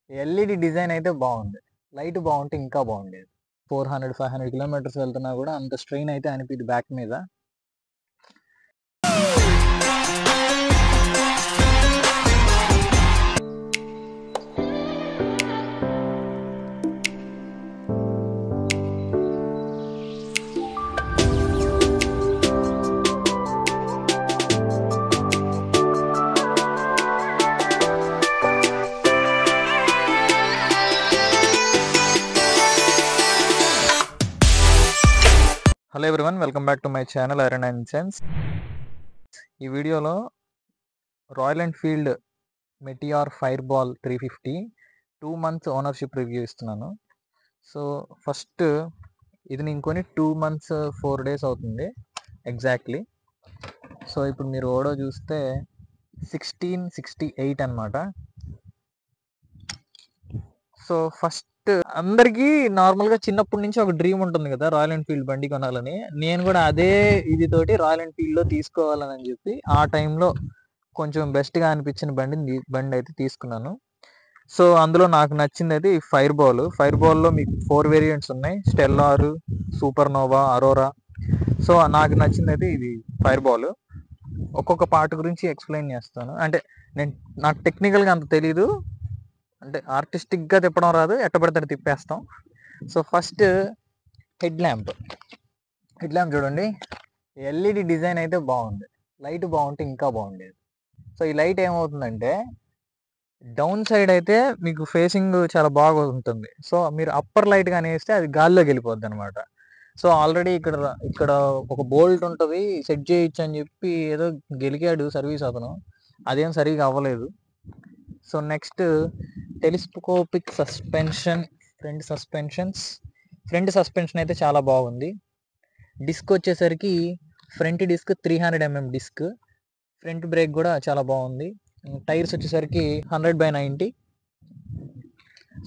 LED design అయితే బాగుంది. Light బాగుంటే ఇంకా బాగుండేది. 400, 500 కిలోమీటర్స్ వెళ్తున్నా కూడా అంత స్ట్రెయిన్ అయితే అనిపిది బ్యాక్ మీద. Hello everyone, welcome back to my channel iron and sense. ఈ వీడియోలో royal Enfield Meteor fire ball 350 2 months ownership review ఇస్తున్నాను. సో ఫస్ట్ ఇది నేను కొని 2 months 4 days అవుతుంది ఎగ్జాక్ట్లీ. సో ఇప్పుడు మీరు ఓడో చూస్తే 1668 అనమాట. సో ఫస్ట్ అందరికీ నార్మల్గా చిన్నప్పటి నుంచి ఒక డ్రీమ్ ఉంటుంది కదా, రాయల్ ఎన్ఫీల్డ్ బండి కొనాలని. నేను కూడా అదే ఇది తోటి రాయల్ ఎన్ఫీల్డ్లో తీసుకోవాలని చెప్పి ఆ టైంలో కొంచెం బెస్ట్గా అనిపించిన బండి అయితే తీసుకున్నాను. సో అందులో నాకు నచ్చింది అయితే ఈ ఫైర్ బాల్లో మీకు 4 వేరియంట్స్ ఉన్నాయి: stellar, super nova, aurora. So నాకు నచ్చింది అయితే ఇది ఫైర్ బాల్. ఒక్కొక్క పార్ట్ గురించి ఎక్స్ప్లెయిన్ చేస్తాను. అంటే నాకు టెక్నికల్గా అంత తెలీదు, అంటే ఆర్టిస్టిక్గా తిప్పడం రాదు, ఎట్టబడితే తిప్పేస్తాం. సో ఫస్ట్ హెడ్ ల్యాంప్ చూడండి. ఎల్ఈడి డిజైన్ అయితే బాగుంది. లైట్ బాగుంటే ఇంకా బాగుండేది. సో ఈ లైట్ ఏమవుతుందంటే డౌన్ సైడ్ అయితే మీకు ఫేసింగ్ చాలా బాగా ఉంటుంది. సో మీరు అప్పర్ లైట్ కానీ వేస్తే అది గాల్లోకి వెళ్ళిపోద్ది అనమాట. సో ఆల్రెడీ ఇక్కడ ఒక బోల్ట్ ఉంటుంది, సెట్ చేయొచ్చు అని చెప్పి ఏదో గెలికాడు సర్వీస్ అతను, అదేం సరిగా అవ్వలేదు. So next telescopic suspension, front suspension అయితే చాలా బాగుంది. డిస్క్ వచ్చేసరికి front disc 300mm disc. Front brake కూడా చాలా బాగుంది. టైర్స్ వచ్చేసరికి 100/90.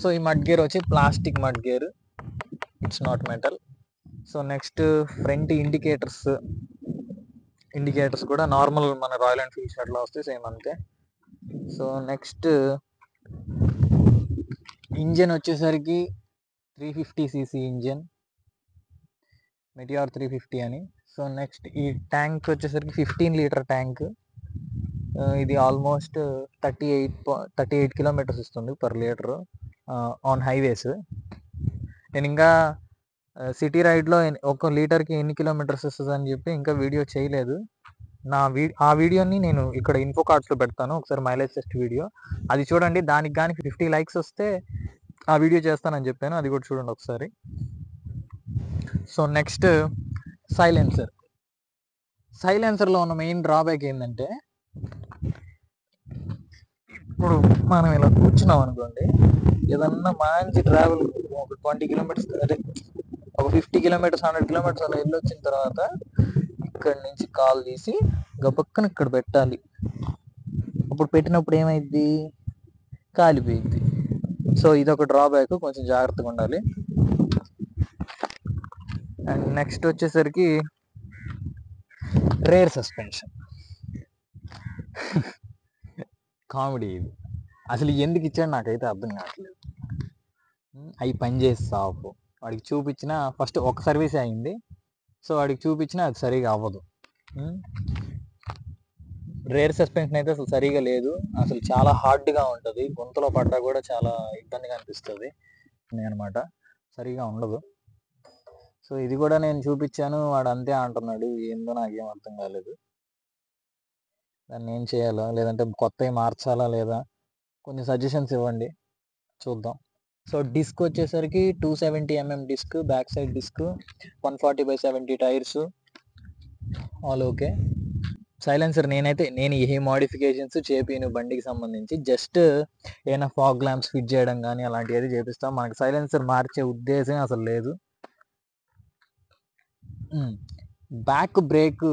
సో ఈ మడ్ గేర్ వచ్చి plastic mudguard, it's not metal. So next front indicators కూడా నార్మల్ మన రాయల్ ఎన్ఫీల్డ్ షర్ట్లో వస్తే సేమ్ అంతే. సో నెక్స్ట్ ఇంజన్ వచ్చేసరికి 350cc ఇంజన్, మెటిఆర్ 350 అని. సో నెక్స్ట్ ఈ ట్యాంక్ వచ్చేసరికి 15 లీటర్ ట్యాంక్. ఇది ఆల్మోస్ట్ 38 కిలోమీటర్స్ ఇస్తుంది పర్ లీటర్ ఆన్ హైవేస్. నేను ఇంకా సిటీ రైడ్లో 1 లీటర్కి ఎన్ని కిలోమీటర్స్ ఇస్తుంది అని చెప్పి ఇంకా వీడియో చేయలేదు. ఆ వీడియోని నేను ఇక్కడ ఇన్ఫో కార్డ్స్లో పెడతాను, ఒకసారి మైలేజ్ టెస్ట్ వీడియో అది చూడండి. దానికి కానీ 50 likes వస్తే ఆ వీడియో చేస్తానని చెప్పాను, అది కూడా చూడండి ఒకసారి. సో నెక్స్ట్ సైలెన్సర్లో ఉన్న మెయిన్ డ్రాబ్యాక్ ఏంటంటే, ఇప్పుడు మనం ఇలా కూర్చున్నాం అనుకోండి, ఏదన్నా మంచి ట్రావెల్ ఒక 20 కిలోమీటర్స్, అదే ఒక 50 కిలోమీటర్స్ 100 కిలోమీటర్స్ అలా వెళ్ళి వచ్చిన తర్వాత ఇక్కడి నుంచి కాల్ తీసి గబక్కన ఇక్కడ పెట్టాలి. అప్పుడు పెట్టినప్పుడు ఏమైంది, కాలిపోయింది. సో ఇదొక డ్రాబ్యాక్, కొంచెం జాగ్రత్తగా ఉండాలి. అండ్ నెక్స్ట్ వచ్చేసరికి రేర్ సస్పెన్షన్. కామెడీ ఇది, అసలు ఎందుకు ఇచ్చాడు నాకైతే అర్థం కావట్లేదు. అవి పనిచేసి సాఫ్ వాడికి చూపించిన ఫస్ట్ ఒక సర్వీస్ అయింది. సో వాడికి చూపించినా అది సరిగా అవ్వదు. రేర్ సస్పెన్షన్ అయితే అసలు సరిగా లేదు, అసలు చాలా హార్డ్గా ఉంటుంది, గొంతులో పడ్డా కూడా చాలా ఇబ్బందిగా అనిపిస్తుంది అనమాట, సరిగా ఉండదు. సో ఇది కూడా నేను చూపించాను, వాడు అంతే అంటున్నాడు, ఏందో నాకేం అర్థం కాలేదు. దాన్ని ఏం చేయాలా, లేదంటే కొత్తవి మార్చాలా, లేదా కొన్ని సజెషన్స్ ఇవ్వండి, చూద్దాం. సో డిస్క్ వచ్చేసరికి 270mm disc, back side disc, 140/70 tyres, all okay. Silencer నేను ఏ మోడిఫికేషన్స్ చేపిను బండికి సంబంధించి, జస్ట్ ఏమైనా ఫాగ్ ల్యాంప్స్ ఫిట్ చేయడం కానీ అలాంటివి అయితే చేపిస్తాం, మనకు సైలెన్సర్ మార్చే ఉద్దేశం అసలు లేదు. బ్యాక్ బ్రేక్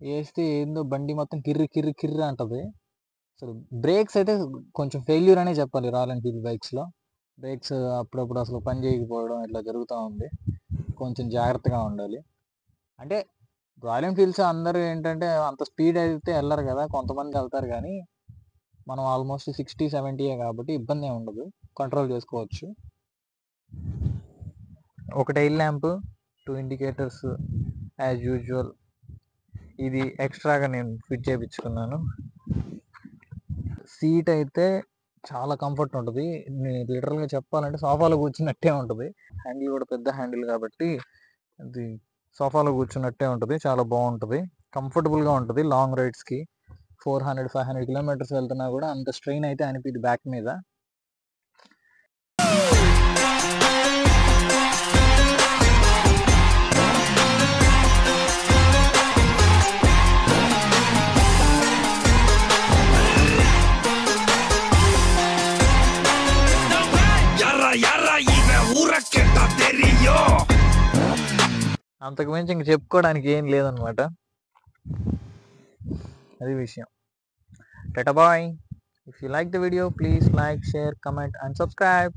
వేస్తే ఏందో బండి మొత్తం కిర్రి అంటది. అసలు బ్రేక్స్ అయితే కొంచెం ఫెయిల్యూర్ అనే చెప్పాలి. రాయల్ ఎన్ఫీల్డ్ బైక్స్లో బ్రేక్స్ అప్పుడప్పుడు అసలు పని చేయకపోవడం ఇట్లా జరుగుతూ ఉంది, కొంచెం జాగ్రత్తగా ఉండాలి. అంటే రాయల్ ఎన్ఫీల్డ్స్ అందరూ ఏంటంటే అంత స్పీడ్ అయితే వెళ్ళరు కదా, కొంతమంది వెళ్తారు, కానీ మనం ఆల్మోస్ట్ 60-70 కాబట్టి ఇబ్బంది ఏమి ఉండదు, కంట్రోల్ చేసుకోవచ్చు. ఒక tail lamp, 2 indicators as usual. ఇది ఎక్స్ట్రాగా నేను ఫిట్ చేయించుకున్నాను. సీట్ అయితే చాలా కంఫర్ట్ ఉంటుంది. లిటరల్గా చెప్పాలంటే సోఫాలో కూర్చున్నట్టే ఉంటుంది. హ్యాండిల్ కూడా పెద్ద హ్యాండిల్ కాబట్టి అది సోఫాలో కూర్చున్నట్టే ఉంటుంది. చాలా బాగుంటుంది, కంఫర్టబుల్గా ఉంటుంది. లాంగ్ రైడ్స్కి 400-500 కిలోమీటర్స్ వెళ్తున్నా కూడా అంత స్ట్రెయిన్ అయితే అనిపిది బ్యాక్ మీద. అంతకు మించి ఇంక చెప్పుకోవడానికి ఏం లేదనమాట. అది విషయం. Tata bye. If you like the video, please like, share, comment and subscribe.